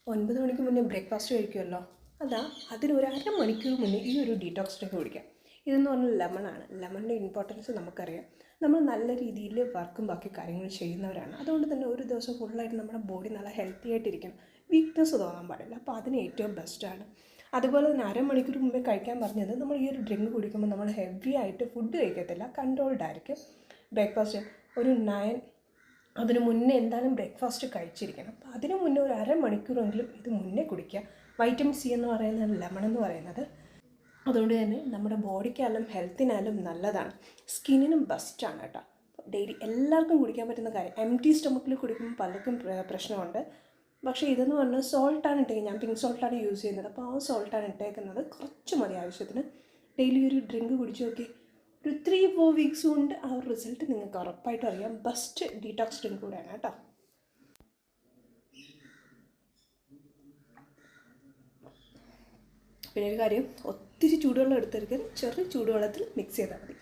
9 മണിക്ക് മുന്നേ ബ്രേക്ക്ഫാസ്റ്റ് കഴിക്കുമല്ലോ, അതിനൊരു അരമണിക്കൂർ മുന്നേ ഈ ഒരു ഡീറ്റോക്സ് ഡ്രിങ്ക് കുടിക്കാം. ഇതെന്ന് പറഞ്ഞാൽ ലെമണാണ്. ലെമണിൻ്റെ ഇമ്പോർട്ടൻസ് നമുക്കറിയാം. നമ്മൾ നല്ല രീതിയിൽ വർക്കും ബാക്കി കാര്യങ്ങൾ ചെയ്യുന്നവരാണ്. അതുകൊണ്ട് തന്നെ ഒരു ദിവസം ഫുള്ളായിട്ട് നമ്മുടെ ബോഡി നല്ല ഹെൽത്തി ആയിട്ടിരിക്കണം, വീക്ക്നെസ് തോന്നാൻ പാടില്ല. അപ്പോൾ അതിന് ഏറ്റവും ബെസ്റ്റാണ്. അതുപോലെ തന്നെ അരമണിക്കൂർ മുമ്പേ കഴിക്കാൻ പറഞ്ഞത്, നമ്മൾ ഈ ഒരു ഡ്രിങ്ക് കുടിക്കുമ്പോൾ നമ്മൾ ഹെവി ആയിട്ട് ഫുഡ് കഴിക്കത്തില്ല, കൺട്രോൾഡ് ആയിരിക്കും. ബ്രേക്ക്ഫാസ്റ്റ് ഒരു 9, അതിന് മുന്നേ എന്തായാലും ബ്രേക്ക്ഫാസ്റ്റ് കഴിച്ചിരിക്കണം. അപ്പോൾ അതിന് മുന്നേ ഒരു അരമണിക്കൂറെങ്കിലും ഇത് മുന്നേ കുടിക്കുക. വൈറ്റമിൻ സി എന്ന് പറയുന്നത് ലെമൺ എന്ന് പറയുന്നത്, അതുകൊണ്ട് തന്നെ നമ്മുടെ ബോഡിക്കായാലും ഹെൽത്തിനായാലും നല്ലതാണ്, സ്കിന്നിനും ബെസ്റ്റാണ് കേട്ടോ. ഡെയിലി എല്ലാവർക്കും കുടിക്കാൻ പറ്റുന്ന കാര്യം. എംപ്റ്റി സ്റ്റൊമക്കിൽ കുടിക്കുമ്പോൾ പലർക്കും പ്രശ്നമുണ്ട്. പക്ഷേ ഇതെന്ന് പറഞ്ഞാൽ സോൾട്ടാണ് ഇട്ടേക്കുന്നത്. ഞാൻ പിങ്ക് സോൾട്ടാണ് യൂസ് ചെയ്യുന്നത്. അപ്പോൾ ആ സോൾട്ടാണ് ഇട്ടേക്കുന്നത്. കുറച്ച് മതി ആവശ്യത്തിന്. ഡെയിലി ഒരു ഡ്രിങ്ക് കുടിച്ച് നോക്കി, ഒരു 3-4 വീക്സ് കൊണ്ട് ആ ഒരു റിസൾട്ട് നിങ്ങൾക്ക് ഉറപ്പായിട്ടും അറിയാം. ബെസ്റ്റ് ഡീറ്റോക്സ് ഡ്രിങ്ക് കൂടെയാണ് കേട്ടോ. പിന്നെ ഒരു കാര്യം, ഒത്തിരി ചൂടുവെള്ളം എടുത്തെടുക്കരുത്, ചെറിയ ചൂടുവെള്ളത്തിൽ മിക്സ് ചെയ്താൽ മതി.